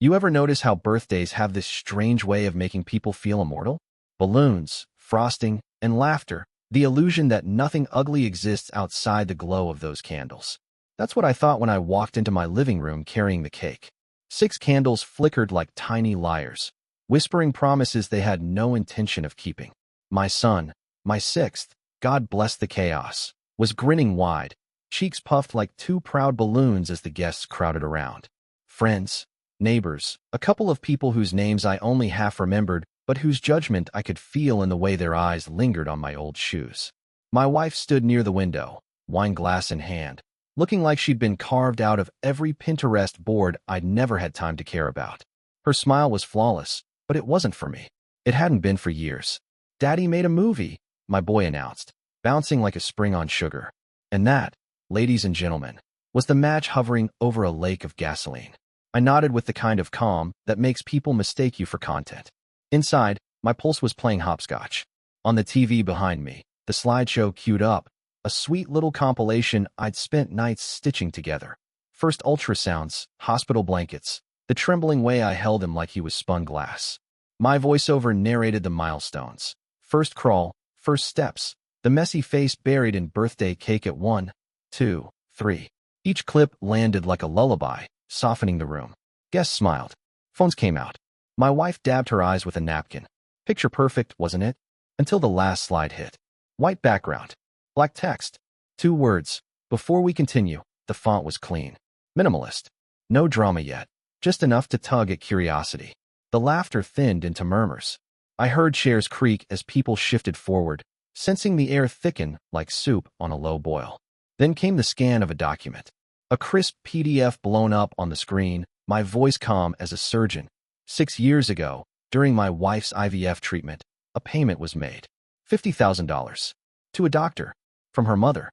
You ever notice how birthdays have this strange way of making people feel immortal? Balloons, frosting, and laughter, the illusion that nothing ugly exists outside the glow of those candles. That's what I thought when I walked into my living room carrying the cake. 6 candles flickered like tiny liars, whispering promises they had no intention of keeping. My son, my 6th, God bless the chaos, was grinning wide, cheeks puffed like 2 proud balloons as the guests crowded around. Friends, neighbors, a couple of people whose names I only half remembered, but whose judgment I could feel in the way their eyes lingered on my old shoes. My wife stood near the window, wine glass in hand, looking like she'd been carved out of every Pinterest board I'd never had time to care about. Her smile was flawless, but it wasn't for me. It hadn't been for years. "Daddy made a movie," my boy announced, bouncing like a spring on sugar. And that, ladies and gentlemen, was the match hovering over a lake of gasoline. I nodded with the kind of calm that makes people mistake you for content. Inside, my pulse was playing hopscotch. On the TV behind me, the slideshow queued up, a sweet little compilation I'd spent nights stitching together. First ultrasounds, hospital blankets, the trembling way I held him like he was spun glass. My voiceover narrated the milestones. First crawl, first steps, the messy face buried in birthday cake at 1, 2, 3. Each clip landed like a lullaby, softening the room. Guests smiled. Phones came out. My wife dabbed her eyes with a napkin. Picture perfect, wasn't it? Until the last slide hit. White background. Black text. 2 words. Before we continue, the font was clean. Minimalist. No drama yet. Just enough to tug at curiosity. The laughter thinned into murmurs. I heard chairs creak as people shifted forward, sensing the air thicken like soup on a low boil. Then came the scan of a document. A crisp PDF blown up on the screen, my voice calm as a surgeon. 6 years ago, during my wife's IVF treatment, a payment was made. $50,000. To a doctor. From her mother.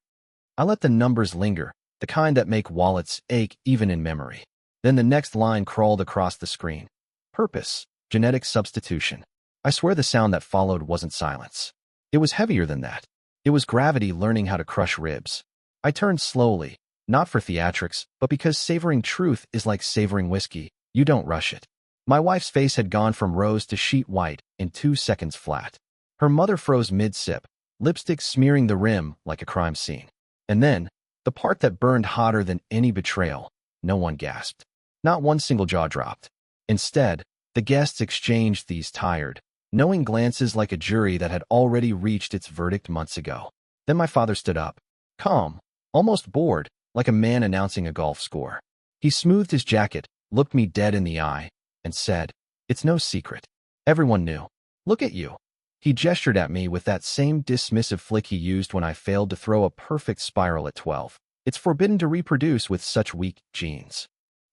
I let the numbers linger, the kind that make wallets ache even in memory. Then the next line crawled across the screen. Purpose. Genetic substitution. I swear the sound that followed wasn't silence. It was heavier than that. It was gravity learning how to crush ribs. I turned slowly, not for theatrics, but because savoring truth is like savoring whiskey. You don't rush it. My wife's face had gone from rose to sheet white in 2 seconds flat. Her mother froze mid-sip, lipstick smearing the rim like a crime scene. And then, the part that burned hotter than any betrayal, no one gasped. Not one single jaw dropped. Instead, the guests exchanged these tired, knowing glances like a jury that had already reached its verdict months ago. Then my father stood up. Calm, almost bored, like a man announcing a golf score. He smoothed his jacket, looked me dead in the eye, and said, "It's no secret. Everyone knew. Look at you." He gestured at me with that same dismissive flick he used when I failed to throw a perfect spiral at 12. "It's forbidden to reproduce with such weak genes."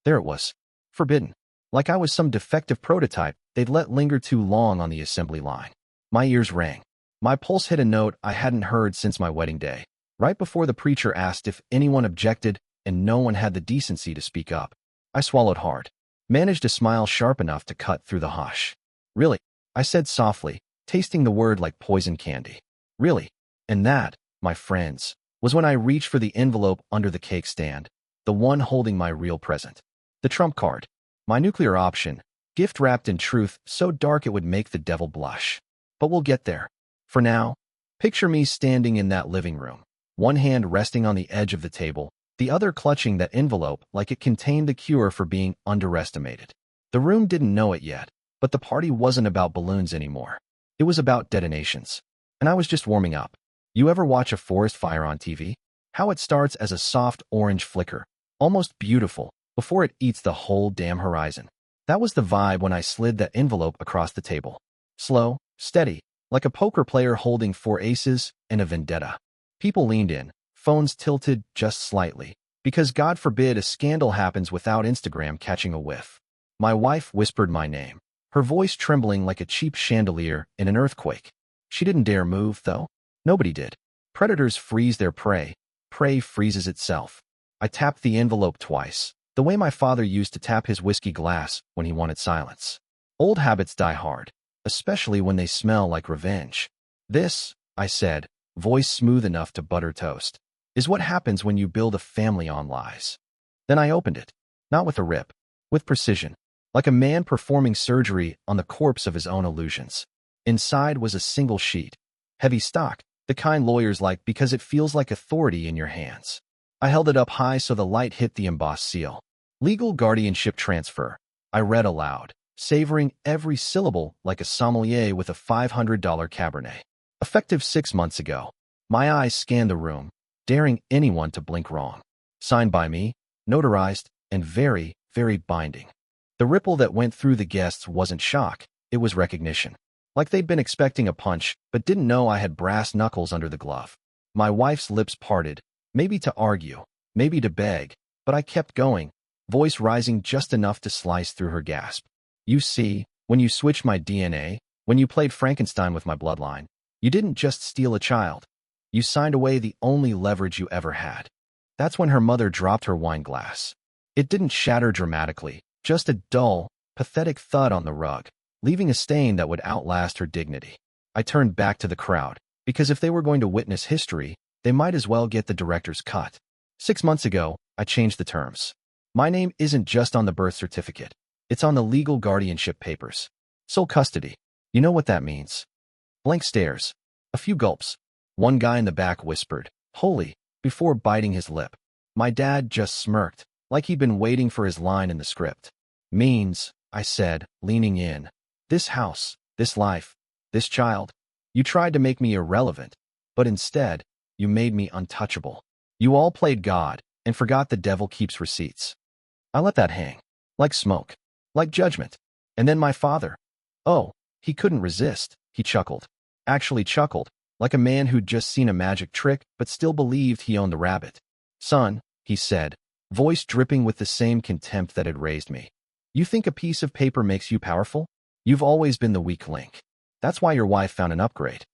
There it was. Forbidden. Like I was some defective prototype they'd let linger too long on the assembly line. My ears rang. My pulse hit a note I hadn't heard since my wedding day. Right before the preacher asked if anyone objected, and no one had the decency to speak up. I swallowed hard. Managed a smile sharp enough to cut through the hush. "Really?" I said softly, tasting the word like poison candy. "Really?" And that, my friends, was when I reached for the envelope under the cake stand, the one holding my real present. The trump card. My nuclear option, gift wrapped in truth so dark it would make the devil blush. But we'll get there. For now, picture me standing in that living room, one hand resting on the edge of the table, the other clutching that envelope like it contained the cure for being underestimated. The room didn't know it yet, but the party wasn't about balloons anymore. It was about detonations. And I was just warming up. You ever watch a forest fire on TV? How it starts as a soft orange flicker, almost beautiful, before it eats the whole damn horizon. That was the vibe when I slid that envelope across the table. Slow, steady, like a poker player holding 4 aces and a vendetta. People leaned in, phones tilted just slightly, because God forbid a scandal happens without Instagram catching a whiff. My wife whispered my name, her voice trembling like a cheap chandelier in an earthquake. She didn't dare move, though. Nobody did. Predators freeze their prey. Prey freezes itself. I tapped the envelope twice, the way my father used to tap his whiskey glass when he wanted silence. Old habits die hard, especially when they smell like revenge. "This," I said, voice smooth enough to butter toast, "is what happens when you build a family on lies." Then I opened it, not with a rip, with precision. like a man performing surgery on the corpse of his own illusions. Inside was a single sheet, heavy stock, the kind lawyers like because it feels like authority in your hands. I held it up high so the light hit the embossed seal. Legal guardianship transfer. I read aloud, savoring every syllable like a sommelier with a $500 Cabernet. Effective 6 months ago. My eyes scanned the room, daring anyone to blink wrong. Signed by me, notarized, and very, very binding. The ripple that went through the guests wasn't shock, it was recognition. Like they'd been expecting a punch, but didn't know I had brass knuckles under the glove. My wife's lips parted, maybe to argue, maybe to beg, but I kept going, voice rising just enough to slice through her gasp. You see, when you switched my DNA, when you played Frankenstein with my bloodline, you didn't just steal a child. You signed away the only leverage you ever had. That's when her mother dropped her wine glass. It didn't shatter dramatically, just a dull, pathetic thud on the rug, leaving a stain that would outlast her dignity. I turned back to the crowd, because if they were going to witness history, they might as well get the director's cut. 6 months ago, I changed the terms. My name isn't just on the birth certificate. It's on the legal guardianship papers. Sole custody. You know what that means. Blank stares. A few gulps. One guy in the back whispered, "Holy," before biting his lip. My dad just smirked, like he'd been waiting for his line in the script. Means, I said, leaning in. This house, this life, this child. You tried to make me irrelevant, but instead, you made me untouchable. You all played God and forgot the devil keeps receipts. I let that hang. Like smoke. Like judgment. And then my father. Oh, he couldn't resist, he chuckled. Actually chuckled, like a man who'd just seen a magic trick but still believed he owned the rabbit. Son, he said, voice dripping with the same contempt that had raised me. You think a piece of paper makes you powerful? You've always been the weak link. That's why your wife found an upgrade.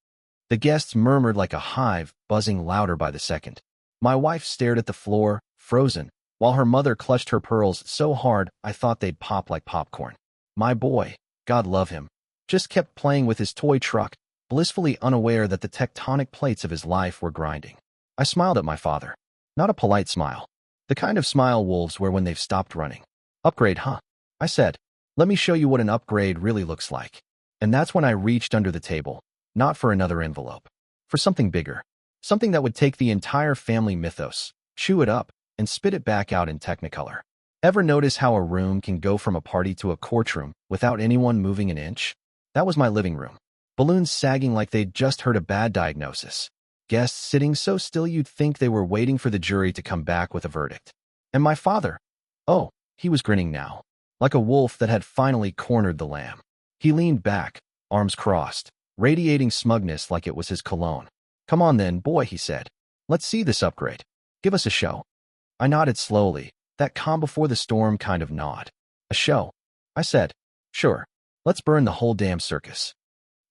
The guests murmured like a hive, buzzing louder by the second. My wife stared at the floor, frozen, while her mother clutched her pearls so hard I thought they'd pop like popcorn. My boy, God love him, just kept playing with his toy truck, blissfully unaware that the tectonic plates of his life were grinding. I smiled at my father. Not a polite smile. The kind of smile wolves wear when they've stopped running. Upgrade, huh? I said. Let me show you what an upgrade really looks like. And that's when I reached under the table, not for another envelope. For something bigger. Something that would take the entire family mythos, chew it up, and spit it back out in Technicolor. Ever notice how a room can go from a party to a courtroom without anyone moving an inch? That was my living room. Balloons sagging like they'd just heard a bad diagnosis. Guests sitting so still you'd think they were waiting for the jury to come back with a verdict. And my father? Oh, he was grinning now, like a wolf that had finally cornered the lamb. He leaned back, arms crossed, radiating smugness like it was his cologne. Come on then, boy, he said. Let's see this upgrade. Give us a show. I nodded slowly, that calm before the storm kind of nod. A show? I said. Sure. Let's burn the whole damn circus.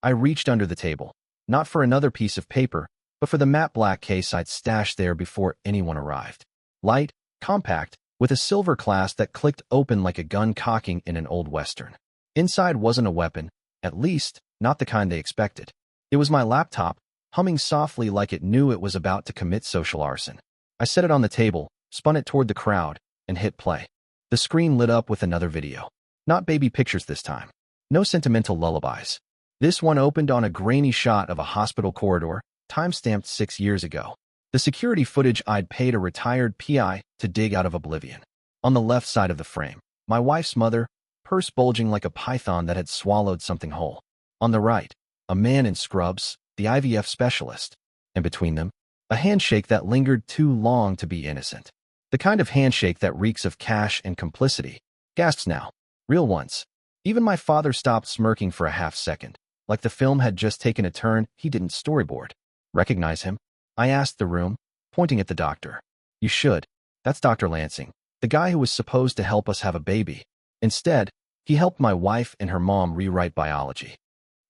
I reached under the table, not for another piece of paper, but for the matte black case I'd stashed there before anyone arrived. Light, compact, with a silver clasp that clicked open like a gun cocking in an old western. Inside wasn't a weapon, at least, not the kind they expected. It was my laptop, humming softly like it knew it was about to commit social arson. I set it on the table, spun it toward the crowd, and hit play. The screen lit up with another video. Not baby pictures this time. No sentimental lullabies. This one opened on a grainy shot of a hospital corridor, time-stamped 6 years ago. The security footage I'd paid a retired PI to dig out of oblivion. On the left side of the frame, my wife's mother, purse bulging like a python that had swallowed something whole. On the right, a man in scrubs, the IVF specialist. And between them, a handshake that lingered too long to be innocent. The kind of handshake that reeks of cash and complicity. Gasps now. Real ones. Even my father stopped smirking for a half second, like the film had just taken a turn he didn't storyboard. Recognize him? I asked the room, pointing at the doctor. You should. That's Dr. Lansing, the guy who was supposed to help us have a baby. Instead, he helped my wife and her mom rewrite biology.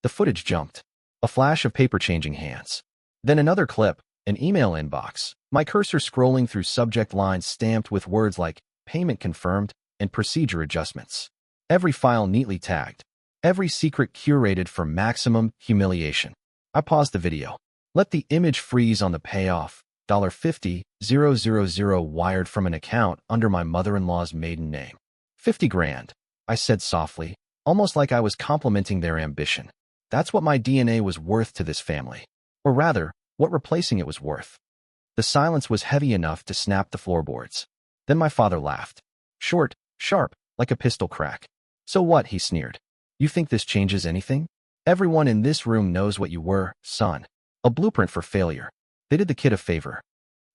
The footage jumped. A flash of paper changing hands. Then another clip, an email inbox, my cursor scrolling through subject lines stamped with words like payment confirmed and procedure adjustments. Every file neatly tagged. Every secret curated for maximum humiliation. I paused the video. Let the image freeze on the payoff. $50,000 wired from an account under my mother-in-law's maiden name. 50 grand. I said softly, almost like I was complimenting their ambition. That's what my DNA was worth to this family. Or rather, what replacing it was worth. The silence was heavy enough to snap the floorboards. Then my father laughed. Short, sharp, like a pistol crack. So what, he sneered. You think this changes anything? Everyone in this room knows what you were, son. A blueprint for failure. They did the kid a favor.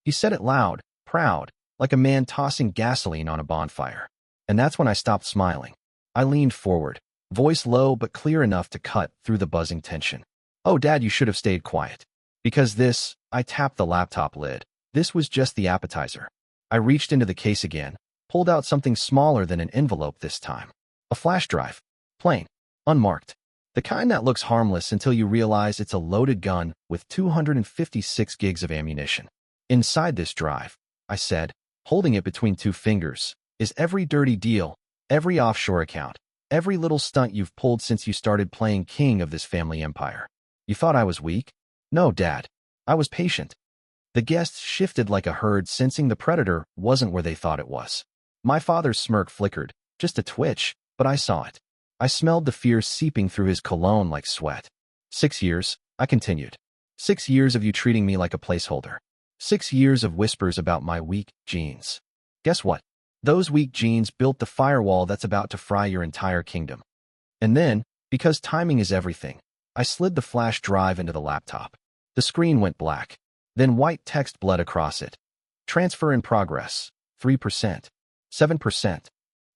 He said it loud, proud, like a man tossing gasoline on a bonfire. And that's when I stopped smiling. I leaned forward, voice low but clear enough to cut through the buzzing tension. Oh, Dad, you should have stayed quiet. Because this, I tapped the laptop lid. This was just the appetizer. I reached into the case again, pulled out something smaller than an envelope this time. A flash drive. Plain. Unmarked. The kind that looks harmless until you realize it's a loaded gun with 256 gigs of ammunition. Inside this drive, I said, holding it between two fingers, is every dirty deal, every offshore account, every little stunt you've pulled since you started playing king of this family empire. You thought I was weak? No, Dad. I was patient. The guests shifted like a herd, sensing the predator wasn't where they thought it was. My father's smirk flickered, just a twitch, but I saw it. I smelled the fear seeping through his cologne like sweat. 6 years, I continued. 6 years of you treating me like a placeholder. 6 years of whispers about my weak genes. Guess what? Those weak genes built the firewall that's about to fry your entire kingdom. And then, because timing is everything, I slid the flash drive into the laptop. The screen went black. Then white text bled across it. Transfer in progress. 3%. 7%.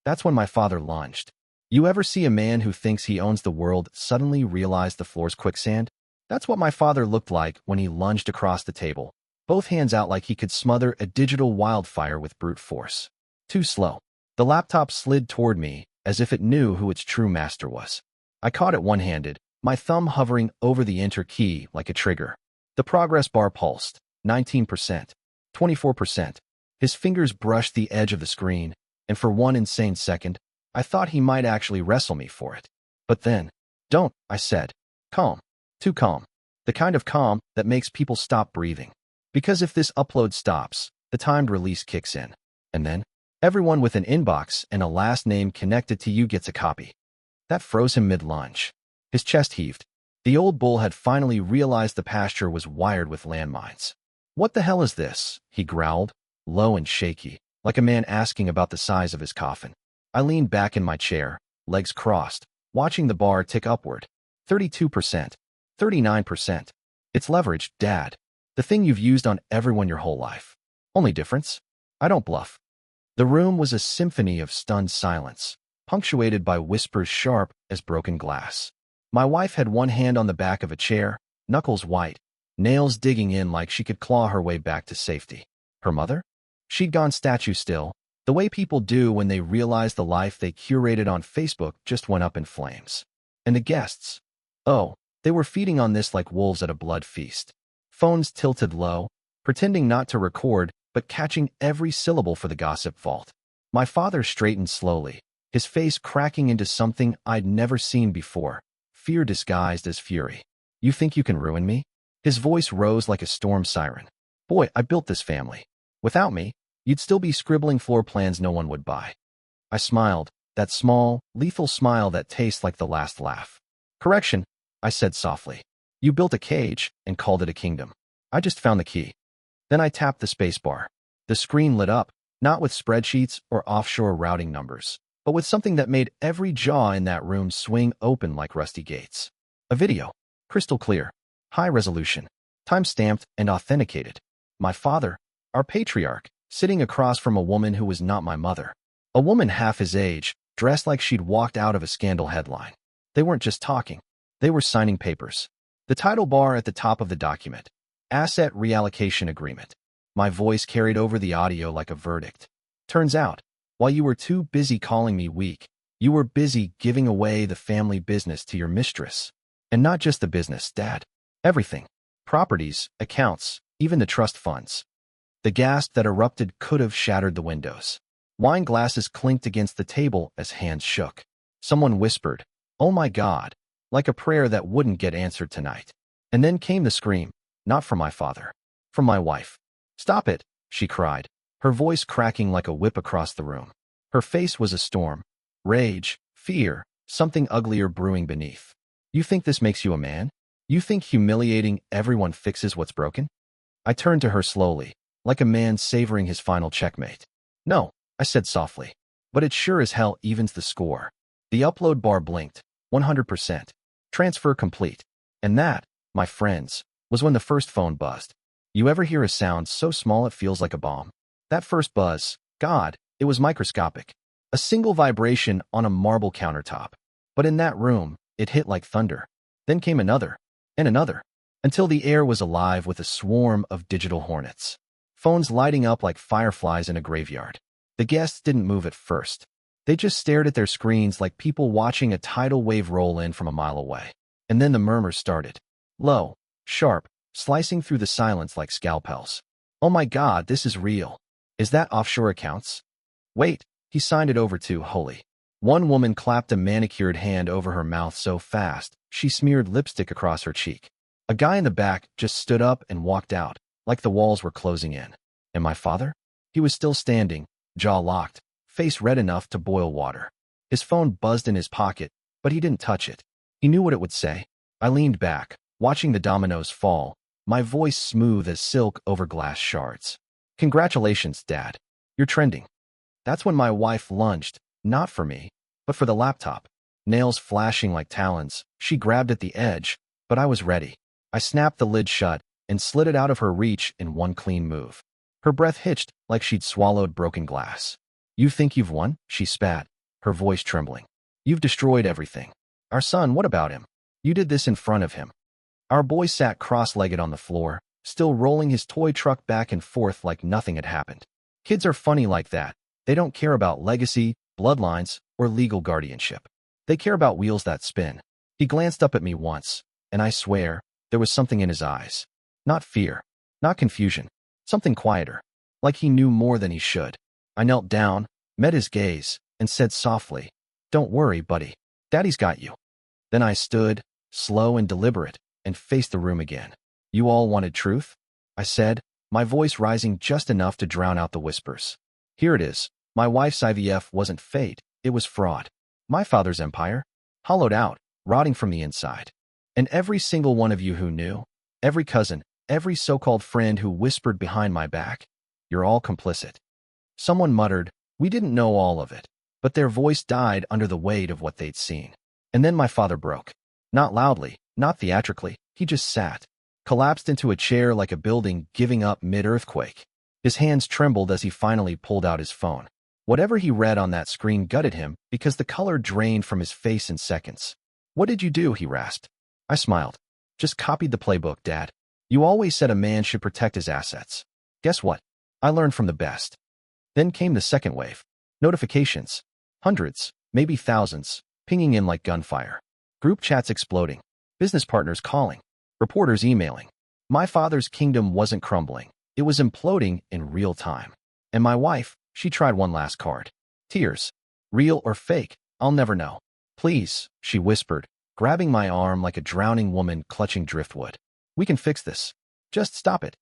That's when my father lunged. You ever see a man who thinks he owns the world suddenly realize the floor's quicksand? That's what my father looked like when he lunged across the table, both hands out like he could smother a digital wildfire with brute force. Too slow. The laptop slid toward me as if it knew who its true master was. I caught it one-handed, my thumb hovering over the enter key like a trigger. The progress bar pulsed. 19%. 24%. His fingers brushed the edge of the screen, and for one insane second, I thought he might actually wrestle me for it. But then, don't, I said. Calm. Too calm. The kind of calm that makes people stop breathing. Because if this upload stops, the timed release kicks in. And then, everyone with an inbox and a last name connected to you gets a copy. That froze him mid-lunge. His chest heaved. The old bull had finally realized the pasture was wired with landmines. What the hell is this? He growled, low and shaky, like a man asking about the size of his coffin. I leaned back in my chair, legs crossed, watching the bar tick upward. 32%. 39%. It's leverage, Dad. The thing you've used on everyone your whole life. Only difference? I don't bluff. The room was a symphony of stunned silence, punctuated by whispers sharp as broken glass. My wife had one hand on the back of a chair, knuckles white, nails digging in like she could claw her way back to safety. Her mother? She'd gone statue still, the way people do when they realize the life they curated on Facebook just went up in flames. And the guests? Oh, they were feeding on this like wolves at a blood feast. Phones tilted low, pretending not to record, but catching every syllable for the gossip vault. My father straightened slowly, his face cracking into something I'd never seen before, fear disguised as fury. You think you can ruin me? His voice rose like a storm siren. Boy, I built this family. Without me, you'd still be scribbling floor plans no one would buy. I smiled, that small, lethal smile that tastes like the last laugh. Correction, I said softly. You built a cage and called it a kingdom. I just found the key. Then I tapped the spacebar. The screen lit up, not with spreadsheets or offshore routing numbers, but with something that made every jaw in that room swing open like rusty gates. A video. Crystal clear. High resolution. Time-stamped and authenticated. My father, our patriarch, sitting across from a woman who was not my mother. A woman half his age, dressed like she'd walked out of a scandal headline. They weren't just talking. They were signing papers. The title bar at the top of the document. Asset Reallocation Agreement. My voice carried over the audio like a verdict. Turns out, while you were too busy calling me weak, you were busy giving away the family business to your mistress. And not just the business, Dad. Everything. Properties, accounts, even the trust funds. The gasp that erupted could have shattered the windows. Wine glasses clinked against the table as hands shook. Someone whispered, "Oh my God," like a prayer that wouldn't get answered tonight. And then came the scream, not from my father, from my wife. "Stop it," she cried, her voice cracking like a whip across the room. Her face was a storm. Rage, Fear, something uglier brewing beneath. You think this makes you a man? You think humiliating everyone fixes what's broken? I turned to her slowly, like a man savoring his final checkmate. No, I said softly. But it sure as hell evens the score. The upload bar blinked. 100%. Transfer complete. And that, my friends, was when the first phone buzzed. You ever hear a sound so small it feels like a bomb? That first buzz, God, it was microscopic. A single vibration on a marble countertop. But in that room, it hit like thunder. Then came another, and another, until the air was alive with a swarm of digital hornets. Phones lighting up like fireflies in a graveyard. The guests didn't move at first. They just stared at their screens like people watching a tidal wave roll in from a mile away. And then the murmurs started. Low, sharp, slicing through the silence like scalpels. Oh my God, this is real. Is that offshore accounts? Wait, he signed it over to Holy. One woman clapped a manicured hand over her mouth so fast, she smeared lipstick across her cheek. A guy in the back just stood up and walked out, like the walls were closing in. And my father? He was still standing, jaw locked, face red enough to boil water. His phone buzzed in his pocket, but he didn't touch it. He knew what it would say. I leaned back, watching the dominoes fall, my voice smooth as silk over glass shards. Congratulations, Dad. You're trending. That's when my wife lunged, not for me, but for the laptop. Nails flashing like talons, she grabbed at the edge, but I was ready. I snapped the lid shut and slid it out of her reach in one clean move. Her breath hitched like she'd swallowed broken glass. You think you've won? She spat, her voice trembling. You've destroyed everything. Our son, what about him? You did this in front of him. Our boy sat cross-legged on the floor, still rolling his toy truck back and forth like nothing had happened. Kids are funny like that. They don't care about legacy, bloodlines, or legal guardianship. They care about wheels that spin. He glanced up at me once, and I swear, there was something in his eyes. Not fear, not confusion, something quieter, like he knew more than he should. I knelt down, met his gaze, and said softly, Don't worry, buddy. Daddy's got you. Then I stood, slow and deliberate, and faced the room again. You all wanted truth? I said, my voice rising just enough to drown out the whispers. Here it is. My wife's IVF wasn't fate, it was fraud. My father's empire, hollowed out, rotting from the inside. And every single one of you who knew, every cousin, every so-called friend who whispered behind my back, you're all complicit. Someone muttered, we didn't know all of it, but their voice died under the weight of what they'd seen. And then my father broke. Not loudly, not theatrically, he just sat, collapsed into a chair like a building giving up mid-earthquake. His hands trembled as he finally pulled out his phone. Whatever he read on that screen gutted him because the color drained from his face in seconds. What did you do? He rasped. I smiled. Just copied the playbook, Dad. You always said a man should protect his assets. Guess what? I learned from the best. Then came the second wave. Notifications. Hundreds, maybe thousands, pinging in like gunfire. Group chats exploding. Business partners calling. Reporters emailing. My father's kingdom wasn't crumbling. It was imploding in real time. And my wife, she tried one last card. Tears. Real or fake, I'll never know. Please, she whispered, grabbing my arm like a drowning woman clutching driftwood. We can fix this. Just stop it.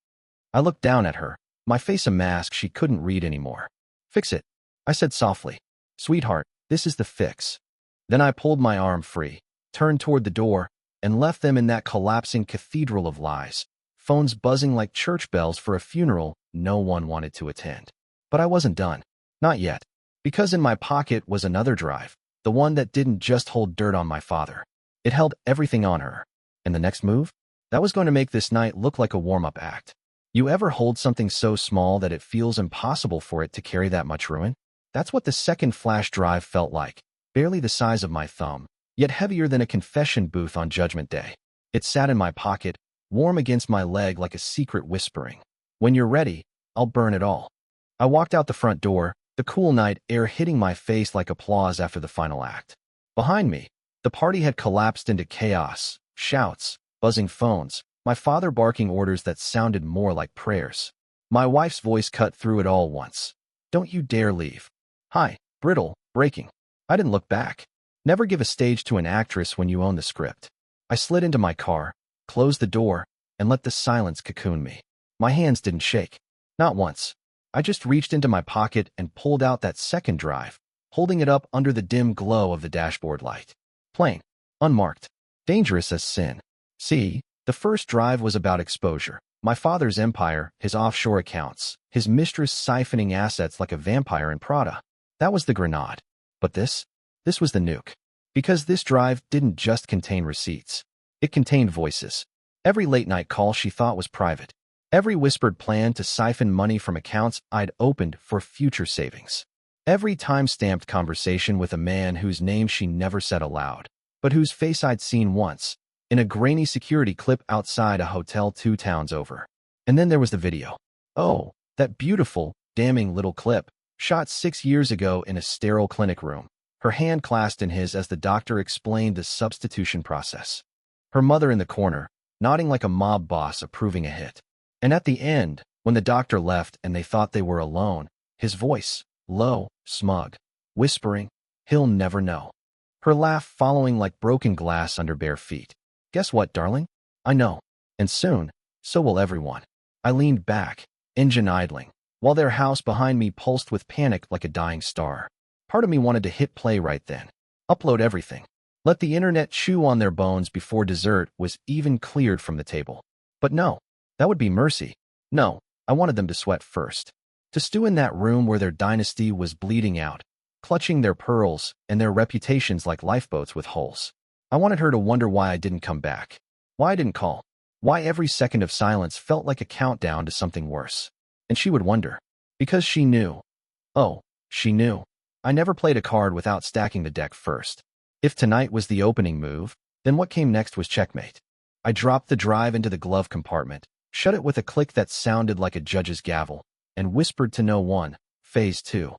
I looked down at her, my face a mask she couldn't read anymore. Fix it, I said softly. Sweetheart, this is the fix. Then I pulled my arm free, turned toward the door, and left them in that collapsing cathedral of lies, phones buzzing like church bells for a funeral no one wanted to attend. But I wasn't done. Not yet. Because in my pocket was another drive, the one that didn't just hold dirt on my father. It held everything on her. And the next move? That was going to make this night look like a warm-up act. You ever hold something so small that it feels impossible for it to carry that much ruin? That's what the second flash drive felt like, barely the size of my thumb, yet heavier than a confession booth on Judgment Day. It sat in my pocket, warm against my leg like a secret whispering. When you're ready, I'll burn it all. I walked out the front door, the cool night air hitting my face like applause after the final act. Behind me, the party had collapsed into chaos, shouts, buzzing phones, my father barking orders that sounded more like prayers. My wife's voice cut through it all once. Don't you dare leave. Hi, brittle, breaking. I didn't look back. Never give a stage to an actress when you own the script. I slid into my car, closed the door, and let the silence cocoon me. My hands didn't shake. Not once. I just reached into my pocket and pulled out that second drive, holding it up under the dim glow of the dashboard light. Plain, unmarked, dangerous as sin. See, the first drive was about exposure. My father's empire, his offshore accounts, his mistress siphoning assets like a vampire in Prada. That was the grenade. But this was the nuke. Because this drive didn't just contain receipts. It contained voices. Every late-night call she thought was private. Every whispered plan to siphon money from accounts I'd opened for future savings. Every time-stamped conversation with a man whose name she never said aloud, but whose face I'd seen once, in a grainy security clip outside a hotel 2 towns over. And then there was the video. Oh, that beautiful, damning little clip, shot 6 years ago in a sterile clinic room, her hand clasped in his as the doctor explained the substitution process. Her mother in the corner, nodding like a mob boss approving a hit. And at the end, when the doctor left and they thought they were alone, his voice, low, smug, whispering, "He'll never know." Her laugh following like broken glass under bare feet. "Guess what, darling? I know. And soon, so will everyone." I leaned back, engine idling, while their house behind me pulsed with panic like a dying star. Part of me wanted to hit play right then. Upload everything. Let the internet chew on their bones before dessert was even cleared from the table. But no, that would be mercy. No, I wanted them to sweat first. To stew in that room where their dynasty was bleeding out, clutching their pearls and their reputations like lifeboats with holes. I wanted her to wonder why I didn't come back. Why I didn't call. Why every second of silence felt like a countdown to something worse. And she would wonder. Because she knew. Oh, she knew. I never played a card without stacking the deck first. If tonight was the opening move, then what came next was checkmate. I dropped the drive into the glove compartment, shut it with a click that sounded like a judge's gavel, and whispered to no one, Phase 2.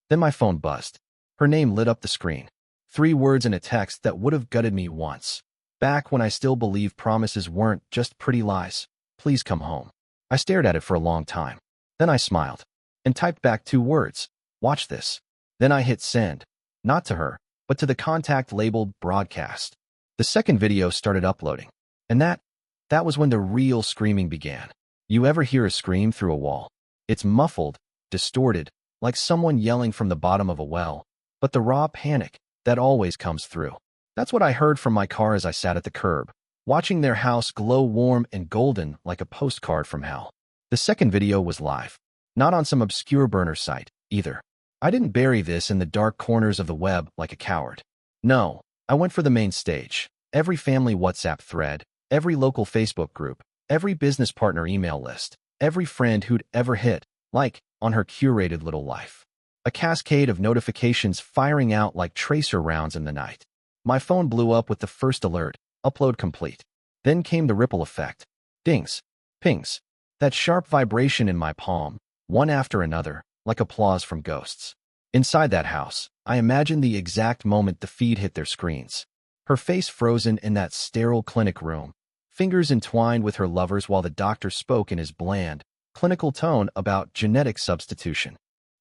Then my phone buzzed. Her name lit up the screen. 3 words in a text that would have gutted me once. Back when I still believed promises weren't just pretty lies. Please come home. I stared at it for a long time. Then I smiled and typed back 2 words. Watch this. Then I hit send. Not to her, but to the contact labeled broadcast. The second video started uploading. And that was when the real screaming began. You ever hear a scream through a wall? It's muffled, distorted, like someone yelling from the bottom of a well. But the raw panic, that always comes through. That's what I heard from my car as I sat at the curb, watching their house glow warm and golden like a postcard from hell. The second video was live. Not on some obscure burner site, either. I didn't bury this in the dark corners of the web like a coward. No, I went for the main stage. Every family WhatsApp thread, every local Facebook group, every business partner email list, every friend who'd ever hit like on her curated little life. A cascade of notifications firing out like tracer rounds in the night. My phone blew up with the first alert, upload complete. Then came the ripple effect. Dings, pings, that sharp vibration in my palm, one after another, like applause from ghosts. Inside that house, I imagined the exact moment the feed hit their screens. Her face frozen in that sterile clinic room, fingers entwined with her lover's while the doctor spoke in his bland, clinical tone about genetic substitution.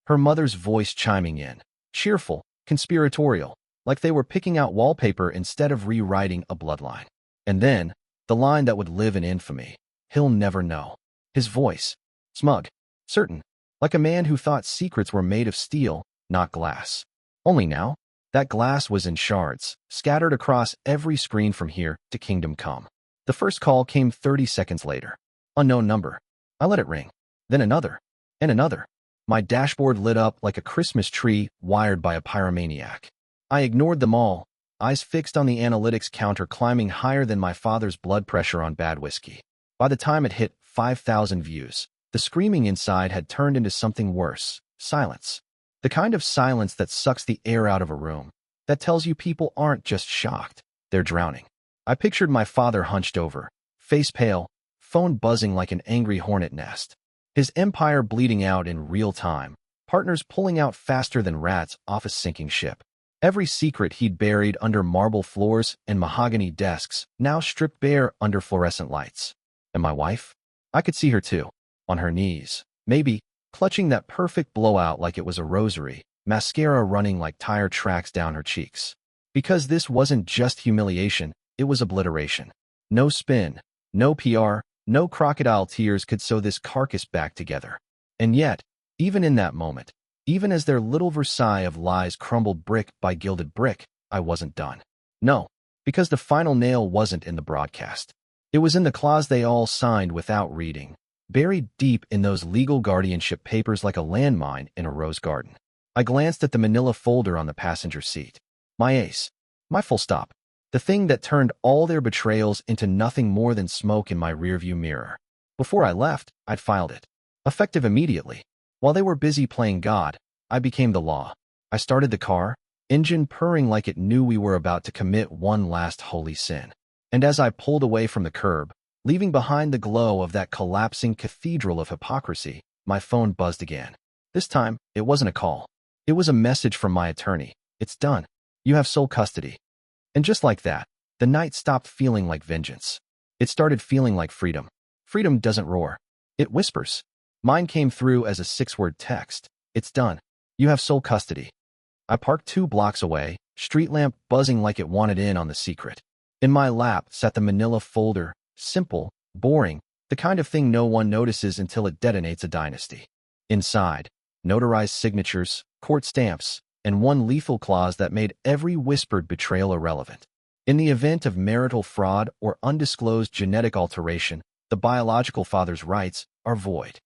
Her mother's voice chiming in, cheerful, conspiratorial, like they were picking out wallpaper instead of rewriting a bloodline. And then, the line that would live in infamy, "He'll never know." His voice, smug, certain, like a man who thought secrets were made of steel, not glass. Only now, that glass was in shards, scattered across every screen from here to Kingdom Come. The first call came 30 seconds later. Unknown number. I let it ring. Then another. And another. My dashboard lit up like a Christmas tree wired by a pyromaniac. I ignored them all, eyes fixed on the analytics counter climbing higher than my father's blood pressure on bad whiskey. By the time it hit 5,000 views, the screaming inside had turned into something worse. Silence. The kind of silence that sucks the air out of a room, that tells you people aren't just shocked, they're drowning. I pictured my father hunched over, face pale, phone buzzing like an angry hornet nest. His empire bleeding out in real time, partners pulling out faster than rats off a sinking ship. Every secret he'd buried under marble floors and mahogany desks, now stripped bare under fluorescent lights. And my wife? I could see her too, on her knees, maybe, clutching that perfect blowout like it was a rosary, mascara running like tire tracks down her cheeks. Because this wasn't just humiliation, it was obliteration. No spin, no PR, no crocodile tears could sew this carcass back together. And yet, even in that moment, Even as their little Versailles of lies crumbled brick by gilded brick, I wasn't done. No, because the final nail wasn't in the broadcast. It was in the clause they all signed without reading, buried deep in those legal guardianship papers like a landmine in a rose garden. I glanced at the manila folder on the passenger seat. My ace. My full stop. The thing that turned all their betrayals into nothing more than smoke in my rearview mirror. Before I left, I'd filed it. Effective immediately. While they were busy playing God, I became the law. I started the car, engine purring like it knew we were about to commit one last holy sin. And as I pulled away from the curb, leaving behind the glow of that collapsing cathedral of hypocrisy, my phone buzzed again. This time, it wasn't a call. It was a message from my attorney. It's done. You have sole custody. And just like that, the night stopped feeling like vengeance. It started feeling like freedom. Freedom doesn't roar. It whispers. Mine came through as a 6-word text. It's done. You have sole custody. I parked 2 blocks away, street lamp buzzing like it wanted in on the secret. In my lap sat the manila folder, simple, boring, the kind of thing no one notices until it detonates a dynasty. Inside, notarized signatures, court stamps, and one lethal clause that made every whispered betrayal irrelevant. In the event of marital fraud or undisclosed genetic alteration, the biological father's rights are void.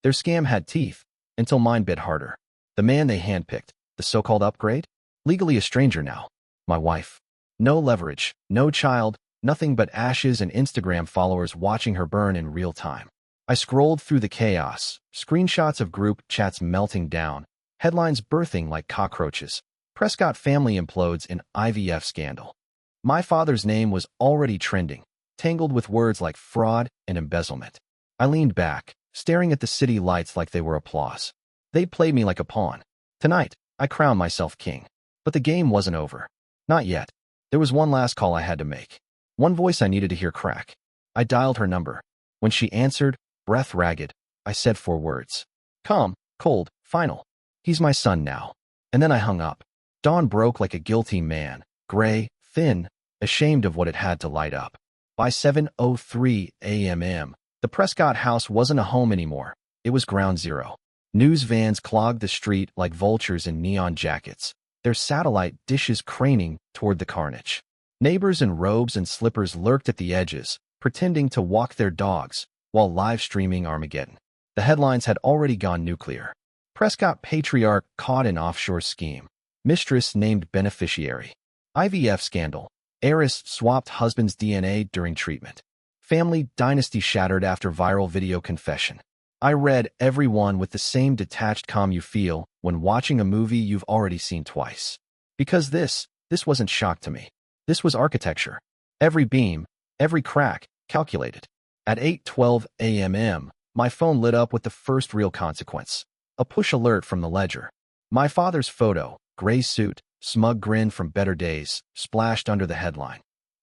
Their scam had teeth, until mine bit harder. The man they handpicked, the so-called upgrade, legally a stranger now. My wife. No leverage, no child, nothing but ashes and Instagram followers watching her burn in real time. I scrolled through the chaos, screenshots of group chats melting down, headlines birthing like cockroaches. Prescott family implodes in IVF scandal. My father's name was already trending, tangled with words like fraud and embezzlement. I leaned back, staring at the city lights like they were applause. They'd played me like a pawn. Tonight, I crowned myself king. But the game wasn't over. Not yet. There was one last call I had to make. One voice I needed to hear crack. I dialed her number. When she answered, breath ragged, I said 4 words. Calm, cold, final. He's my son now. And then I hung up. Dawn broke like a guilty man, gray, thin, ashamed of what it had to light up. By 7:03 a.m., the Prescott house wasn't a home anymore. It was ground zero. News vans clogged the street like vultures in neon jackets, their satellite dishes craning toward the carnage. Neighbors in robes and slippers lurked at the edges, pretending to walk their dogs, while live-streaming Armageddon. The headlines had already gone nuclear. Prescott patriarch caught in offshore scheme. Mistress named beneficiary. IVF scandal. Heiress swapped husband's DNA during treatment. Family dynasty shattered after viral video confession. I read every one with the same detached calm you feel when watching a movie you've already seen twice. Because this wasn't shock to me. This was architecture. Every beam, every crack, calculated. At 8:12 a.m., my phone lit up with the first real consequence. A push alert from the ledger. My father's photo, gray suit, smug grin from better days, splashed under the headline.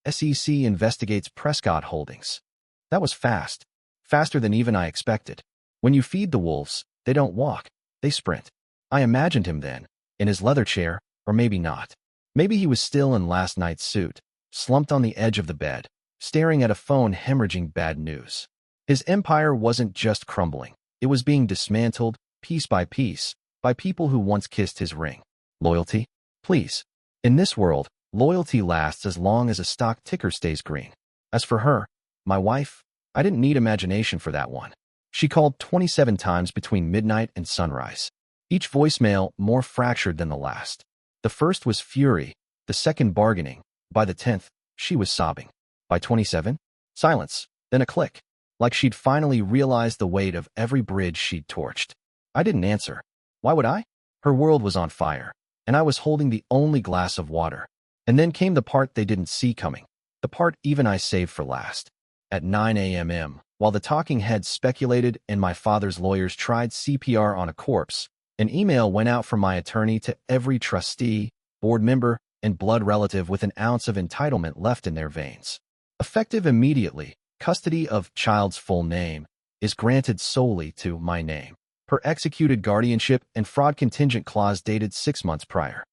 SEC investigates Prescott Holdings. That was fast. Faster than even I expected. When you feed the wolves, they don't walk, they sprint. I imagined him then, in his leather chair, or maybe not. Maybe he was still in last night's suit, slumped on the edge of the bed, staring at a phone hemorrhaging bad news. His empire wasn't just crumbling. It was being dismantled, piece by piece, by people who once kissed his ring. Loyalty? Please. In this world, loyalty lasts as long as a stock ticker stays green. As for her, my wife, I didn't need imagination for that one. She called 27 times between midnight and sunrise. Each voicemail more fractured than the last. The first was fury, the second bargaining. By the 10th, she was sobbing. By 27, silence, then a click, like she'd finally realized the weight of every bridge she'd torched. I didn't answer. Why would I? Her world was on fire, and I was holding the only glass of water. And then came the part they didn't see coming, the part even I saved for last. At 9 a.m., while the talking heads speculated and my father's lawyers tried CPR on a corpse, an email went out from my attorney to every trustee, board member, and blood relative with an ounce of entitlement left in their veins. Effective immediately, custody of child's full name is granted solely to my name, per executed guardianship and fraud contingent clause dated 6 months prior.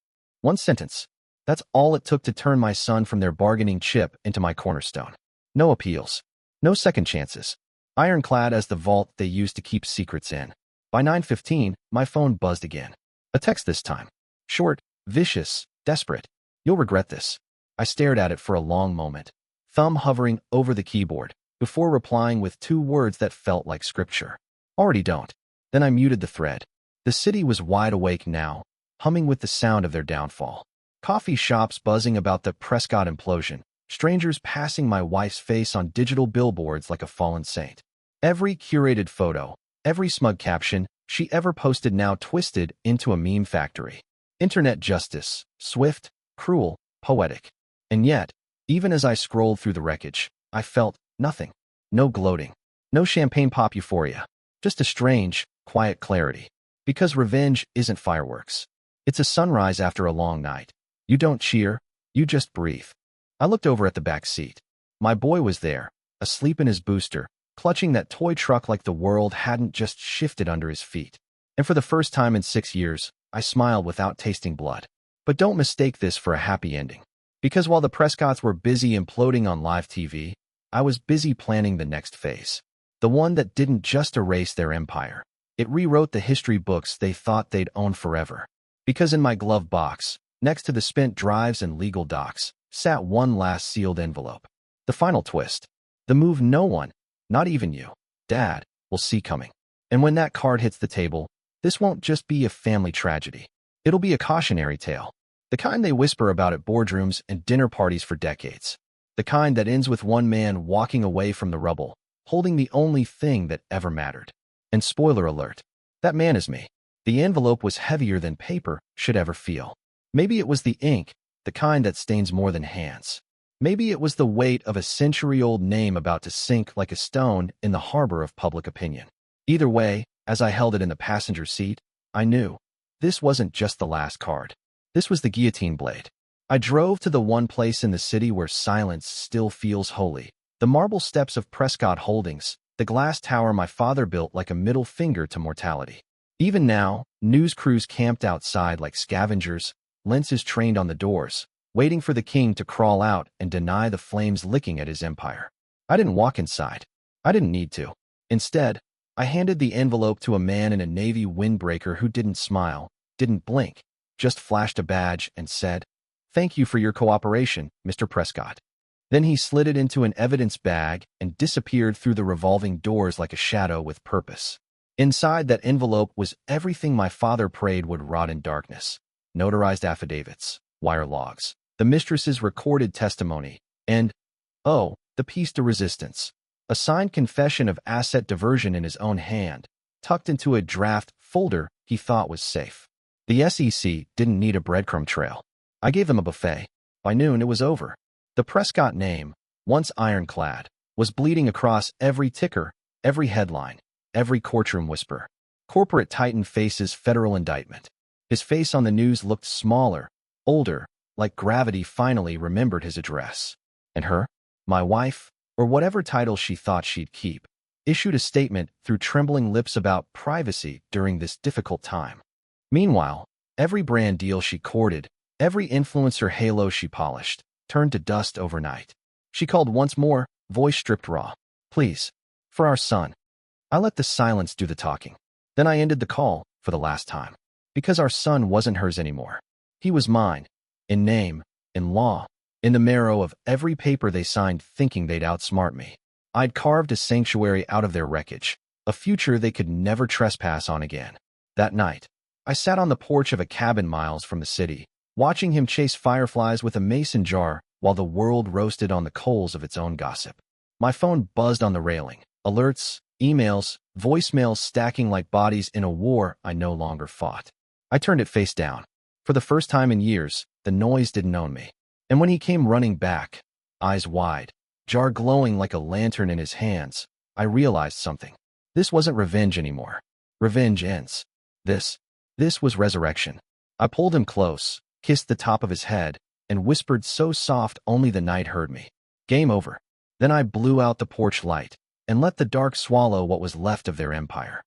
One sentence. That's all it took to turn my son from their bargaining chip into my cornerstone. No appeals. No second chances. Ironclad as the vault they used to keep secrets in. By 9:15, my phone buzzed again. A text this time. Short, vicious, desperate. You'll regret this. I stared at it for a long moment, thumb hovering over the keyboard, before replying with 2 words that felt like scripture. Already don't. Then I muted the thread. The city was wide awake now, humming with the sound of their downfall. Coffee shops buzzing about the Prescott implosion, strangers passing my wife's face on digital billboards like a fallen saint. Every curated photo, every smug caption she ever posted now twisted into a meme factory. Internet justice, swift, cruel, poetic. And yet, even as I scrolled through the wreckage, I felt nothing. No gloating. No champagne pop euphoria. Just a strange, quiet clarity. Because revenge isn't fireworks. It's a sunrise after a long night. You don't cheer, you just breathe. I looked over at the back seat. My boy was there, asleep in his booster, clutching that toy truck like the world hadn't just shifted under his feet. And for the first time in 6 years, I smiled without tasting blood. But don't mistake this for a happy ending. Because while the Prescotts were busy imploding on live TV, I was busy planning the next phase. The one that didn't just erase their empire. It rewrote the history books they thought they'd own forever. Because in my glove box, next to the spent drives and legal docs, sat one last sealed envelope. The final twist. The move no one, not even you, Dad, will see coming. And when that card hits the table, this won't just be a family tragedy. It'll be a cautionary tale. The kind they whisper about at boardrooms and dinner parties for decades. The kind that ends with one man walking away from the rubble, holding the only thing that ever mattered. And spoiler alert, that man is me. The envelope was heavier than paper should ever feel. Maybe it was the ink, the kind that stains more than hands. Maybe it was the weight of a century-old name about to sink like a stone in the harbor of public opinion. Either way, as I held it in the passenger seat, I knew this wasn't just the last card. This was the guillotine blade. I drove to the one place in the city where silence still feels holy. The marble steps of Prescott Holdings, the glass tower my father built like a middle finger to mortality. Even now, news crews camped outside like scavengers, lenses trained on the doors, waiting for the king to crawl out and deny the flames licking at his empire. I didn't walk inside. I didn't need to. Instead, I handed the envelope to a man in a navy windbreaker who didn't smile, didn't blink, just flashed a badge and said, "Thank you for your cooperation, Mr. Prescott." Then he slid it into an evidence bag and disappeared through the revolving doors like a shadow with purpose. Inside that envelope was everything my father prayed would rot in darkness. Notarized affidavits, wire logs, the mistress's recorded testimony, and, oh, the piece de resistance, a signed confession of asset diversion in his own hand, tucked into a draft folder he thought was safe. The SEC didn't need a breadcrumb trail. I gave them a buffet. By noon, it was over. The Prescott name, once ironclad, was bleeding across every ticker, every headline, every courtroom whisper. Corporate titan faces federal indictment. His face on the news looked smaller, older, like gravity finally remembered his address. And her, my wife, or whatever title she thought she'd keep, issued a statement through trembling lips about privacy during this difficult time. Meanwhile, every brand deal she courted, every influencer halo she polished, turned to dust overnight. She called once more, voice stripped raw. "Please, for our son." I let the silence do the talking. Then I ended the call, for the last time. Because our son wasn't hers anymore. He was mine. In name, in law, in the marrow of every paper they signed thinking they'd outsmart me. I'd carved a sanctuary out of their wreckage, a future they could never trespass on again. That night, I sat on the porch of a cabin miles from the city, watching him chase fireflies with a mason jar while the world roasted on the coals of its own gossip. My phone buzzed on the railing, alerts, emails, voicemails stacking like bodies in a war I no longer fought. I turned it face down. For the first time in years, the noise didn't own me. And when he came running back, eyes wide, jar glowing like a lantern in his hands, I realized something. This wasn't revenge anymore. Revenge ends. This was resurrection. I pulled him close, kissed the top of his head, and whispered so soft only the night heard me. Game over. Then I blew out the porch light and let the dark swallow what was left of their empire.